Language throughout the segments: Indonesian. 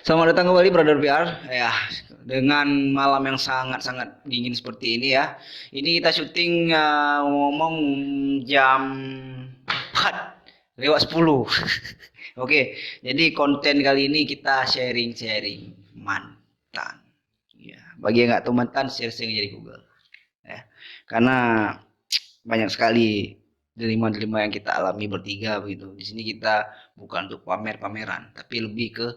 Selamat datang kembali Brother PR ya, dengan malam yang sangat-sangat dingin seperti ini ya. Ini kita syuting ngomong jam 4 lewat 10. Oke, jadi konten kali ini kita sharing-sharing mantan. Ya, bagi yang nggak tahu mantan, share-share aja di Google. Ya, karena banyak sekali dilema-dilema yang kita alami bertiga begitu. Di sini kita bukan untuk pamer-pameran, tapi lebih ke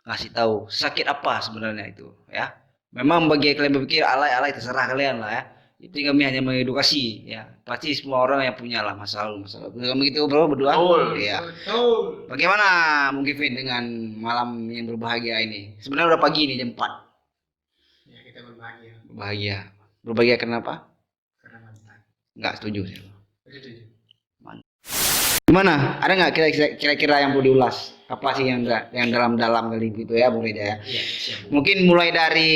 ngasih tahu sakit apa sebenarnya itu ya. Memang bagi kalian berpikir alay-alay terserah kalian lah ya. Jadi kami hanya mengedukasi ya. Pasti semua orang yang punya lah masalah. Kami gitu bro berdua. Betul, Ya. betul. Bagaimana mungkin Vin dengan malam yang berbahagia ini? Sebenarnya udah pagi nih jam 4. Ya kita berbahagia Berbahagia. Berbahagia kenapa? karena mantan. Nggak setuju sih. Setuju. Gimana? Ada nggak kira-kira yang perlu diulas? Apa sih yang dalam-dalam kali gitu ya, Bung Rida ya? Iya, siap. Mungkin mulai dari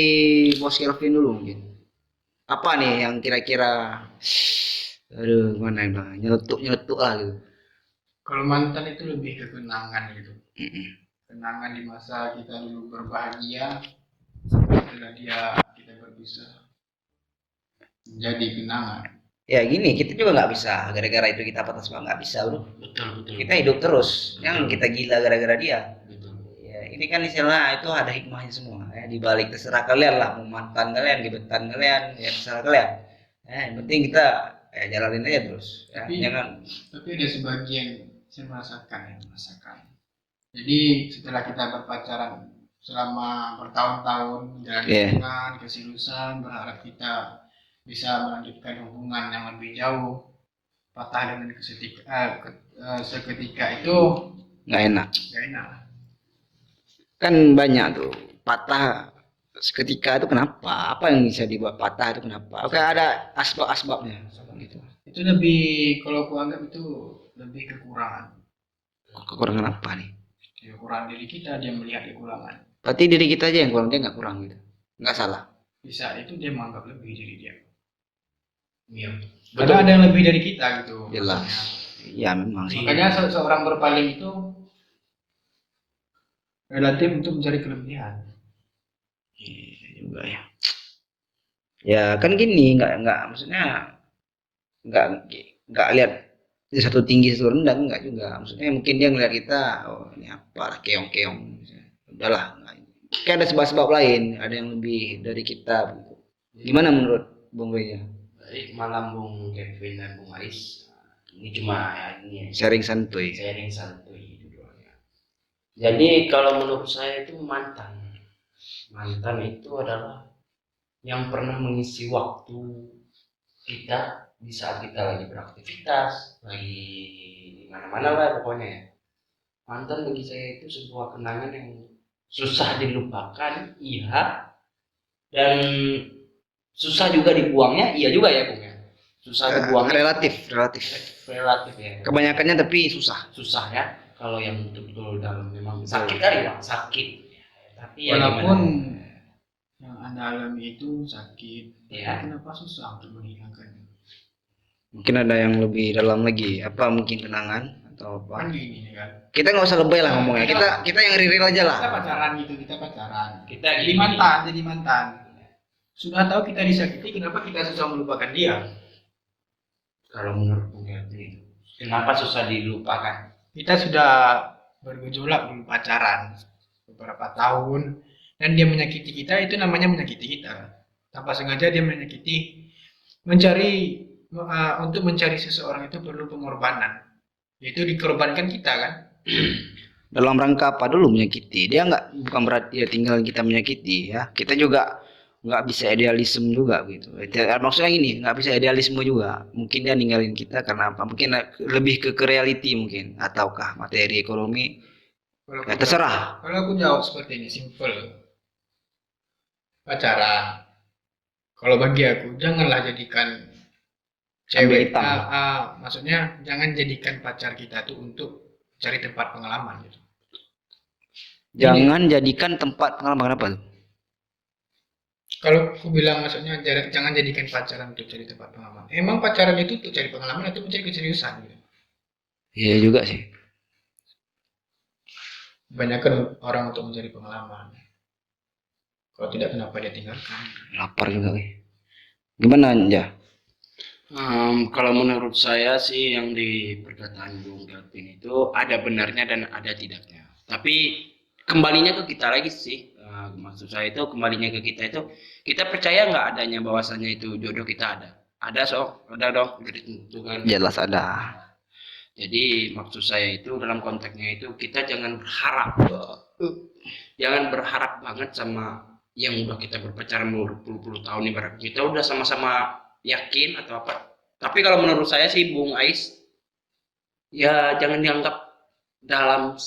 Bos Kelvin dulu mungkin. Apa nih yang kira-kira, aduh mana yang nyeletuk lah gitu. Kalau mantan itu lebih ke kenangan gitu. Mm-mm. Kenangan di masa kita dulu berbahagia, setelah kita berpisah jadi kenangan. Ya gini, kita juga nggak bisa gara-gara itu kita patah semangat, nggak bisa bro. Betul. Kita hidup terus, jangan kita gila gara-gara dia. Betul. Ya, ini kan istilah itu ada hikmahnya semua ya, di balik terserah kalian lah, mau mantan kalian, gebetan kalian, ya terserah kalian. Ya, yang penting kita ya jalanin aja terus. Ya, Tapi ada sebagian saya merasakan. Jadi setelah kita berpacaran selama bertahun-tahun menjalani hubungan, keseriusan, berharap kita bisa melanjutkan hubungan yang lebih jauh, patah dengan seketika itu nggak enak. gak enak. Kan banyak tuh patah seketika itu kenapa? Apa yang bisa dibuat patah itu kenapa? Oke, ada asbab-asbabnya gitu. Itu lebih, kalau aku anggap itu lebih kekurangan. Kekurangan apa nih? Kekurangan diri kita, dia melihat kekurangan. Berarti diri kita aja yang kurang, dia nggak kurang gitu. Nggak salah. Di saat itu dia menganggap lebih diri dia. Iya. Betul. Karena ada yang lebih dari kita gitu. Jelas. Ya memang sih. Makanya seorang berpaling itu relatif untuk mencari kelebihan. Iya juga ya. Ya kan gini, nggak maksudnya nggak lihat satu tinggi satu rendah, nggak juga. Maksudnya mungkin dia ngeliat kita, oh ini apa keong-keong. Udahlah, kayak ada sebab-sebab lain, ada yang lebih dari kita. Gimana menurut Bung Reja? Baik, malam Bung Kevin dan Bung Aris. Ini cuma ini Sharing santuy. sharing santuy itu doang ya. Jadi kalau menurut saya itu mantan itu adalah yang pernah mengisi waktu kita di saat kita lagi beraktivitas, lagi di mana-mana lah pokoknya ya. Mantan bagi saya itu sebuah kenangan yang susah dilupakan, iya, dan susah juga dibuangnya, iya juga ya Bung ya. Susah dibuangnya relatif ya. Kebanyakannya tapi susah Ya. Kalau yang betul-betul dalam memang sakit kali Pak, sakit. Tapi ya Walaupun gimana? yang Anda alami itu sakit, Ya. kenapa susah untuk menghilangkannya? mungkin ada yang lebih dalam lagi, apa mungkin kenangan atau apa. Kan gini kan. Kita nggak usah lebay lah ngomongnya, kita yang real aja lah. Kita pacaran gitu, kita pacaran. Kita Jadi mantan. Sudah tahu kita disakiti, kenapa kita susah melupakan dia? Kalau menurut Bung Kevin, kenapa susah dilupakan? Kita sudah bergejolak dulu pacaran beberapa tahun, dan dia menyakiti kita, itu namanya menyakiti kita. Tanpa sengaja dia menyakiti, untuk mencari seseorang itu perlu pengorbanan. Yaitu dikorbankan kita kan. Dalam rangka apa dulu menyakiti? Dia bukan berarti dia tinggal kita menyakiti ya. Kita juga nggak bisa idealisme juga gitu. Maksudnya gini, nggak bisa idealisme juga. Mungkin dia ninggalin kita karena apa? Mungkin lebih ke reality mungkin, ataukah materi ekonomi. Ya, terserah. Kalau aku jawab seperti ini, simple. Pacaran. Kalau bagi aku, janganlah jadikan cewek. Maksudnya jangan jadikan pacar kita tuh untuk cari tempat pengalaman gitu. Jangan jadikan tempat pengalaman apa tuh? Kalau aku bilang maksudnya jangan jadikan pacaran untuk cari tempat pengalaman. Emang pacaran itu untuk cari pengalaman atau mencari keseriusan gitu? Iya juga sih. Kebanyakan orang untuk mencari pengalaman. Kalau tidak, kenapa dia tinggalkan? Lapar juga. Gimana ya? Kalau menurut saya sih yang di perkataan Bung Kelvin itu ada benarnya dan ada tidaknya. Tapi kembalinya ke kita lagi sih. Maksud saya itu kembalinya ke kita itu, kita percaya nggak adanya bahwasannya itu jodoh kita ada. Ada ada dong, ditentukan. Jelas ada. Jadi maksud saya itu dalam konteksnya itu kita jangan berharap banget sama yang udah kita berpacaran berpuluh-puluh tahun, ibarat kita udah sama-sama yakin atau apa. Tapi kalau menurut saya sih Bung Ais, ya jangan dianggap dalam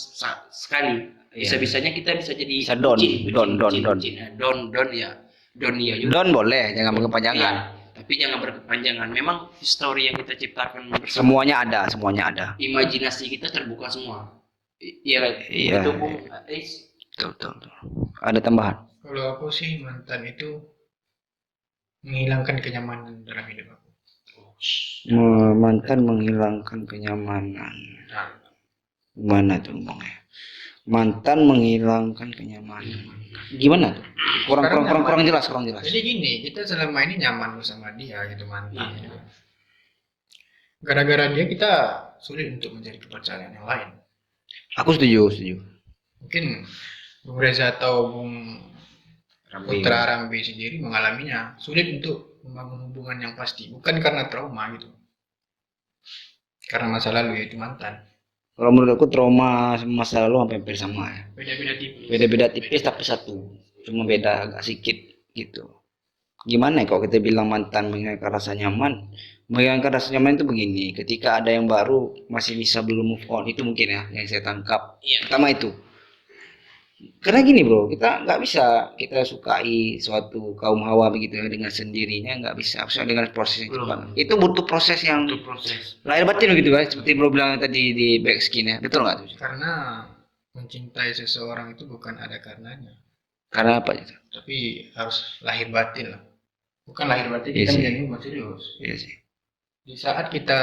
sekali. Bisa-bisanya kita bisa jadi Bisa don ya. Don ya juga. Don boleh, jangan berkepanjangan. Iya, tapi jangan berkepanjangan. Memang histori yang kita ciptakan bersama, Semuanya ada. imajinasi kita terbuka semua. Iya, Iya. itu Bung Ais. Betul. Ada tambahan? Kalau aku sih, mantan itu menghilangkan kenyamanan dalam hidup aku. Mantan menghilangkan kenyamanan. Gimana tuh ngomongnya? Mantan menghilangkan kenyamanan. Gimana tuh? Kurang jelas. Jadi gini, kita selama ini nyaman bersama dia gitu, mantan. Gitu. Gara-gara dia kita sulit untuk mencari kepercayaan yang lain. Aku setuju. Mungkin Bung Reza atau Bung Putra Rambi sendiri mengalaminya, sulit untuk membangun hubungan yang pasti, bukan karena trauma gitu, karena masa lalu, yaitu mantan. Kalau menurut aku trauma masa lalu hampir sama ya. Beda-beda Tipis tapi satu. Cuma beda agak sedikit gitu. Gimana ya kalau kita bilang mantan menghilangkan rasa nyaman? Menghilangkan rasa nyaman itu begini, ketika ada yang baru masih bisa belum move on, itu mungkin ya yang saya tangkap. Iya. Pertama itu. Karena gini bro, kita nggak bisa kita sukai suatu kaum hawa begitu ya dengan sendirinya, nggak bisa. Harusnya dengan proses yang cepat. Itu butuh proses yang Untuk proses. lahir batin begitu kan, seperti bro bilang tadi di back skin ya, betul nggak tuh? Karena mencintai seseorang itu bukan ada karenanya, Karena apa itu? tapi harus lahir batin lah. Bukan lahir batin Iya kita sih. menjadi hubungan serius. Iya sih. Di saat kita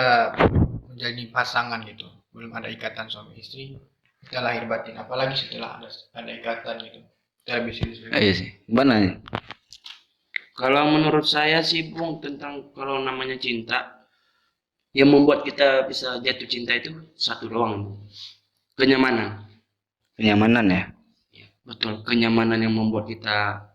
menjadi pasangan gitu, belum ada ikatan suami istri, kita lahir batin. Apalagi setelah ada ikatan gitu, kita lebih serius lagi. Iya sih. Gimana ya? Kalau menurut saya sih Bung, tentang kalau namanya cinta, yang membuat kita bisa jatuh cinta itu satu doang, Bung. Kenyamanan. Kenyamanan ya. Betul, kenyamanan yang membuat kita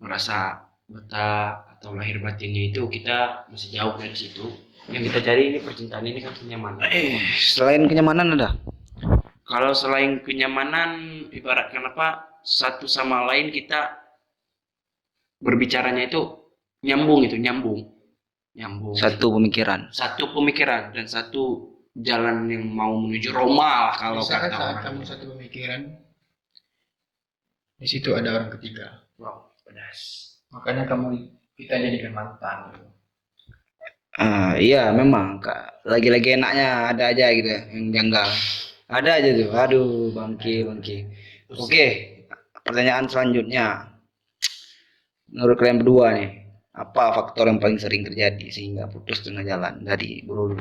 merasa betah atau lahir batinnya itu kita masih jauh dari situ. Yang kita cari ini percintaan ini kan kenyamanan. Selain kenyamanan ada? Kalau selain kenyamanan, ibaratkan apa, satu sama lain kita berbicaranya itu nyambung. Satu pemikiran. Satu pemikiran dan satu jalan yang mau menuju Roma lah kalau Di saat kata orang. kamu satu pemikiran, di situ ada orang ketiga. Wow, pedas. Makanya kita jadikan mantan. Iya memang Kak. Lagi-lagi enaknya ada aja gitu ya, yang janggal. Ada aja tuh. Aduh, bangki. Oke, pertanyaan selanjutnya. Menurut kalian berdua nih, apa faktor yang paling sering terjadi sehingga putus tengah jalan dari dulu?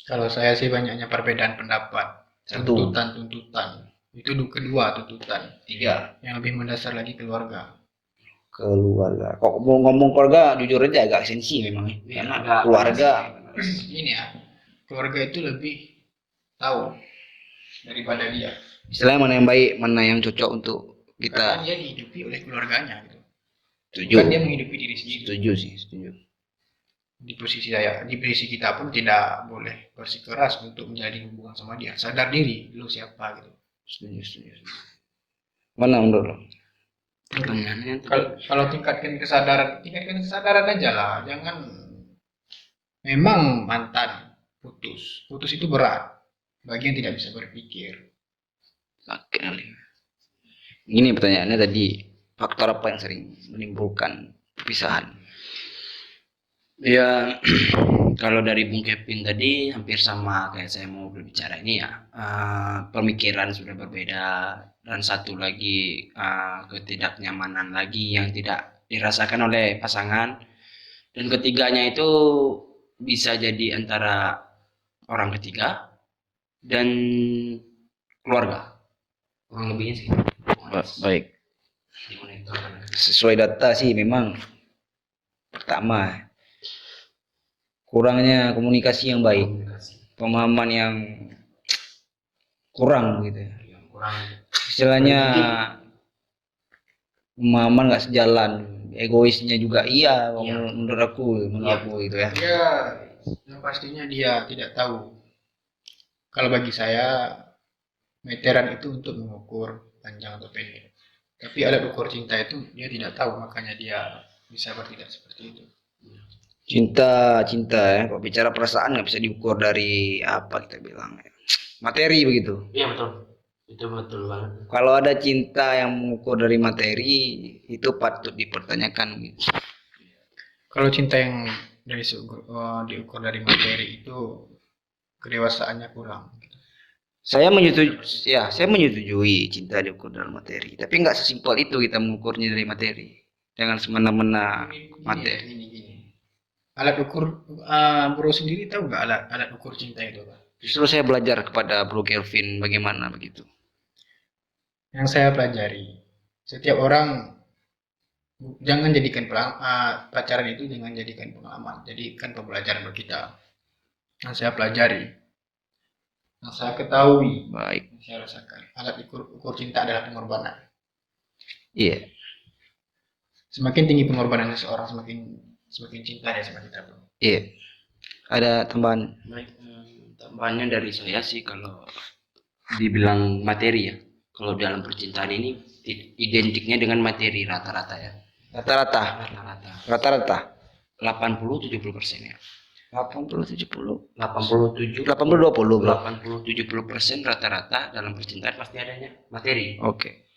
Kalau saya sih banyaknya perbedaan pendapat, Satu. tuntutan. Itu kedua, tuntutan. Tiga. Yang lebih mendasar lagi keluarga. Keluarga. Kok mau ngomong keluarga, jujur aja agak sensi memang ya. Karena agak keluarga. Ini ya, keluarga itu lebih tahu daripada dia. Istilahnya mana yang baik, mana yang cocok untuk Karena kita. dia dihidupi oleh keluarganya gitu. Setuju. Bukan dia menghidupi diri sendiri. Setuju. Di posisi kita pun tidak boleh bersikeras untuk menjalin hubungan sama dia. Sadar diri, lu siapa gitu. Setuju. Mana menurut lo? Pertanyaannya Kalau tingkatkan kesadaran aja lah. Jangan, memang mantan putus itu berat bagi yang tidak bisa berpikir. Oke. Ini pertanyaannya tadi, faktor apa yang sering menimbulkan perpisahan? ya, kalau dari Bung Kevin tadi hampir sama kayak saya mau berbicara ini ya. Pemikiran sudah berbeda dan satu lagi ketidaknyamanan lagi yang tidak dirasakan oleh pasangan, dan ketiganya itu bisa jadi antara orang ketiga dan keluarga, kurang lebihnya sih. Baik. dimonitor. Sesuai data sih memang pertama kurangnya komunikasi yang baik, Komunikasi pemahaman yang kurang gitu ya. yang kurang. Istilahnya pemahaman nggak sejalan, egoisnya juga iya, Iya. menurut aku gitu ya. Dia yang pastinya dia tidak tahu. Kalau bagi saya meteran itu untuk mengukur panjang atau pendek. Tapi alat ukur cinta itu dia tidak tahu, makanya dia bisa bertindak seperti itu. Cinta ya, kalau bicara perasaan nggak bisa diukur dari apa kita bilang ya. Materi begitu. Iya betul, itu betul banget. Kalau ada cinta yang mengukur dari materi, itu patut dipertanyakan gitu. Kalau cinta yang diukur dari materi itu kedewasaannya kurang. Saya menyetujui cinta diukur dari materi, tapi nggak sesimpel itu kita mengukurnya dari materi. Jangan semena-mena materi. Gini. Alat ukur bro sendiri tahu nggak alat ukur cinta itu, Pak? Justru saya belajar kepada Bro Kelvin bagaimana begitu. Yang saya pelajari, setiap orang jangan jadikan pacaran itu jangan jadikan pengalaman, jadikan pembelajaran bagi kita. Yang saya pelajari, yang saya ketahui, Baik. yang saya rasakan, alat ukur cinta adalah pengorbanan. Iya. Semakin tinggi pengorbanan seseorang, semakin cinta dia sama kita, bro. Iya. Ada tambahan? Baik, tambahannya dari saya sih kalau dibilang materi ya. Kalau dalam percintaan ini identiknya dengan materi rata-rata ya. Rata-rata. 80-70% ya. 80-70. 87 80-20 bro. 80-70% rata-rata dalam percintaan pasti adanya materi. Oke.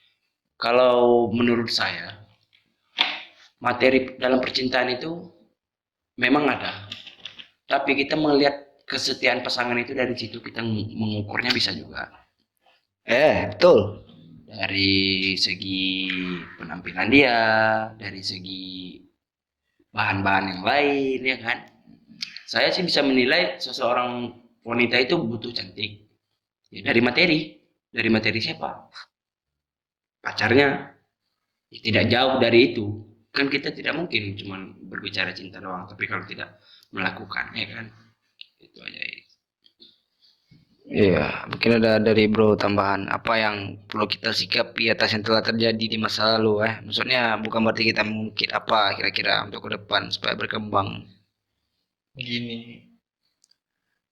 Kalau menurut saya materi dalam percintaan itu memang ada. Tapi kita melihat kesetiaan pasangan itu dari situ kita mengukurnya bisa juga. Betul. Dari segi penampilan dia, dari segi bahan-bahan yang lain, ya kan. Saya sih bisa menilai seseorang wanita itu butuh cantik ya, dari materi siapa, pacarnya ya, tidak jauh dari itu kan. Kita tidak mungkin cuma berbicara cinta doang tapi kalau tidak melakukan, ya kan. Itu aja. Iya, mungkin ada dari bro tambahan apa yang perlu kita sikapi atas yang telah terjadi di masa lalu maksudnya bukan berarti kita mungkin apa kira-kira untuk ke depan supaya berkembang. Gini,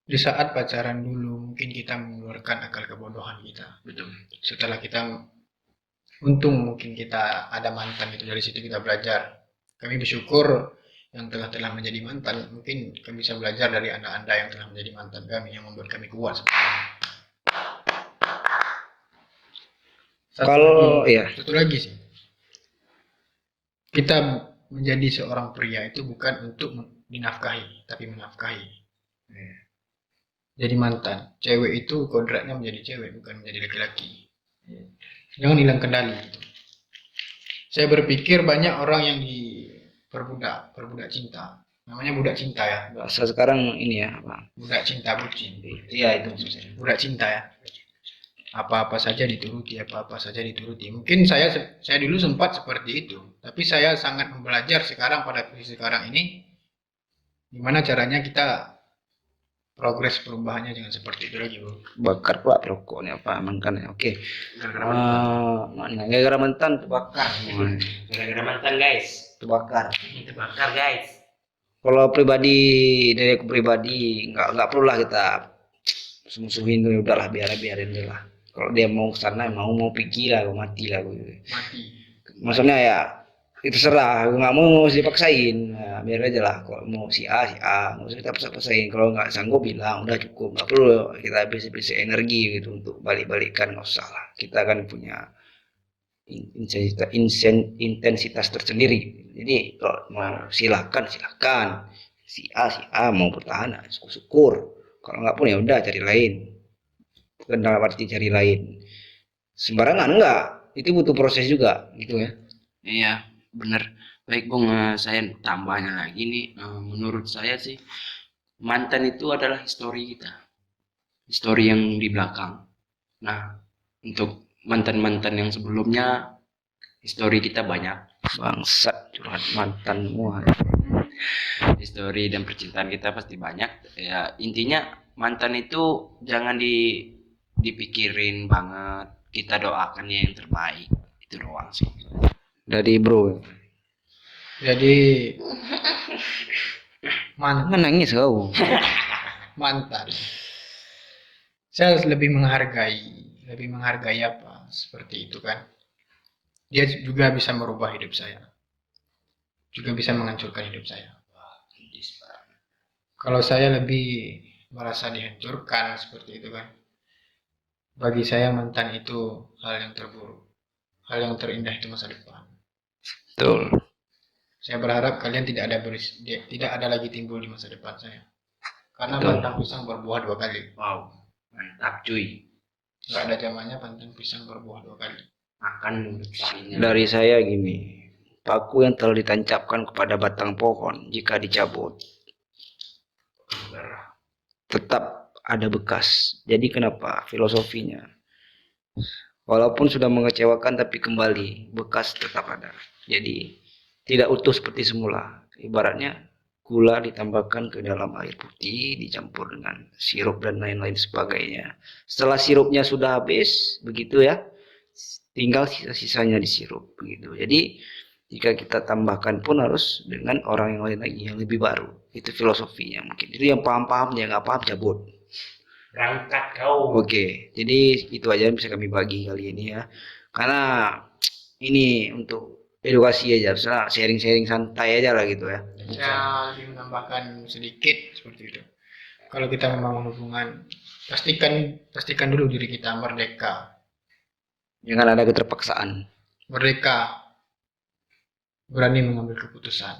di saat pacaran dulu mungkin kita mengeluarkan akal kebodohan kita. Betul. Setelah kita untung mungkin kita ada mantan itu, dari situ kita belajar. Kami bersyukur yang telah menjadi mantan, mungkin kami bisa belajar dari anda yang telah menjadi mantan kami yang membuat kami kuat seperti ini. Satu lagi sih, kita menjadi seorang pria itu bukan untuk dinafkahi tapi menafkahi. Jadi mantan cewek itu kodratnya menjadi cewek bukan menjadi laki-laki. Jangan hilang kendali. Saya berpikir banyak orang yang diperbudak cinta. Namanya budak cinta ya. Bahasa sekarang ini ya apa? Budak cinta bucin. Iya itu maksudnya. Budak cinta ya. Apa-apa saja dituruti, Mungkin saya dulu sempat seperti itu, tapi saya sangat belajar sekarang pada posisi sekarang ini gimana caranya kita progres perubahannya jangan seperti itu lagi, bro. Bakar pula rokoknya apa makan ya. Oke. Gara-gara mantan terbakar. Gara-gara mantan guys. Terbakar guys. Kalau dari aku pribadi nggak perlu lah kita musuhin tuh, udahlah biarin deh lah. Kalau dia mau kesana mau pergi lah, mati lah gitu. Mati. Maksudnya ya itu serah, aku nggak mau dipaksain, nah, biar aja lah. Kalau mau si A nggak usah kita paksain. Kalau nggak sanggup bilang udah cukup, nggak perlu kita habis energi gitu untuk balik-balikan, nggak usah lah. Kita kan punya intensitas tersendiri. Jadi kalau mau silakan si A mau bertahan syukur. Kalau nggak pun ya udah cari lain. Bukan dalam arti cari lain sembarangan, enggak, itu butuh proses juga gitu ya. Iya bener. Baik Bung, saya tambahnya lagi nih, menurut saya sih mantan itu adalah histori kita, histori yang di belakang. Nah untuk mantan-mantan yang sebelumnya Histori kita banyak. Bangsat curhat mantanmu. Histori dan percintaan kita pasti banyak. Ya intinya mantan itu jangan dipikirin banget. Kita doakan yang terbaik. Itu doang sih. Dari bro. Jadi mantan Nangis kau. saya harus lebih menghargai apa seperti itu kan. Dia juga bisa merubah hidup saya, juga bisa menghancurkan hidup saya. Kalau saya lebih merasa dihancurkan seperti itu kan, bagi saya mantan itu hal yang terburuk, hal yang terindah itu masa depan. Betul. Saya berharap kalian tidak ada lagi timbul di masa depan saya, karena Betul. batang pisang berbuah 2 kali. Wow, mantap cuy. Gak ada zamannya batang pisang berbuah 2 kali. Makan dulu. Dari saya gini, paku yang telah ditancapkan kepada batang pohon jika dicabut tetap ada bekas. Jadi kenapa filosofinya? Walaupun sudah mengecewakan tapi kembali bekas tetap ada. Jadi tidak utuh seperti semula. Ibaratnya gula ditambahkan ke dalam air putih dicampur dengan sirup dan lain-lain sebagainya. Setelah sirupnya sudah habis, begitu ya. Tinggal sisa-sisanya disirup begitu. Jadi jika kita tambahkan pun harus dengan orang yang lain lagi yang lebih baru. Itu filosofinya mungkin. Itu yang paham-paham, yang nggak paham cabut. Berangkat kau. Oke, jadi itu aja yang bisa kami bagi kali ini ya. Karena ini untuk edukasi aja, misalnya sharing-sharing santai aja lah gitu ya. Saya lebih menambahkan sedikit seperti itu. Kalau kita membangun hubungan, pastikan dulu diri kita merdeka. Jangan ada keterpaksaan. Merdeka, berani mengambil keputusan,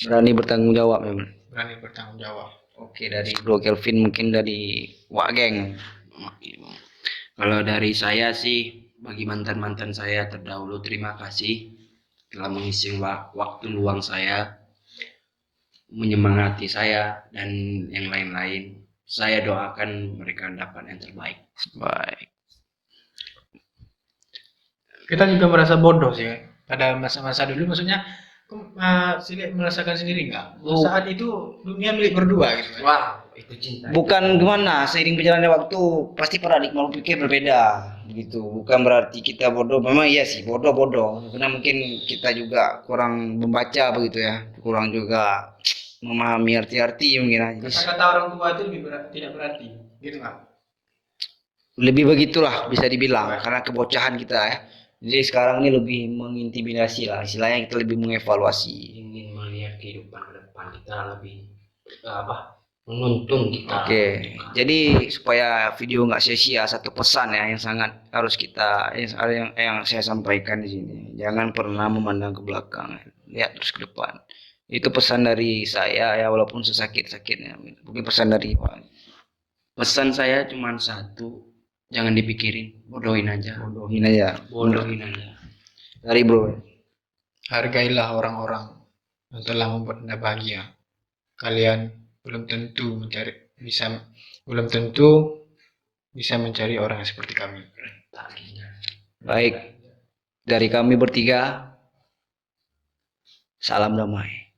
Berani bertanggung jawab memang. berani bertanggung jawab. Oke, dari Bro Kelvin, mungkin dari Wak Geng. Kalau dari saya sih, bagi mantan-mantan saya terdahulu terima kasih telah mengisi waktu luang saya, menyemangati saya dan yang lain-lain. Saya doakan mereka dapat yang terbaik. Baik. Kita juga merasa bodoh sih pada masa-masa dulu, maksudnya merasakan sendiri nggak? Saat itu dunia milik berdua gitu kan. Wah, itu cinta. Bukan gimana, seiring berjalannya waktu pasti paradigma pikir berbeda gitu. Bukan berarti kita bodoh, memang iya sih bodoh-bodoh. Karena mungkin kita juga kurang membaca begitu ya, kurang juga memahami arti-arti mungkin. Jadi Kata-kata orang tua itu tidak berarti, gitu kan? lebih begitulah bisa dibilang karena kebocahan kita ya. Jadi sekarang ini lebih mengintimidasi lah, istilahnya kita lebih mengevaluasi. Ingin melihat kehidupan ke depan kita lebih menuntun kita. Oke, jadi supaya video nggak sia-sia, satu pesan ya yang sangat harus kita yang saya sampaikan di sini. Jangan pernah memandang ke belakang, lihat terus ke depan. Itu pesan dari saya ya, walaupun sesakit-sakitnya. Mungkin pesan dari Pesan saya cuma satu, jangan dipikirin, bodohin aja. bodohin aja. Bodohin aja. Dari Bro. Hargailah orang-orang yang telah membuat Anda bahagia. Kalian belum tentu bisa mencari orang yang seperti kami. Baik, dari kami bertiga, salam damai.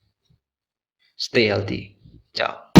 Stay healthy. Ciao.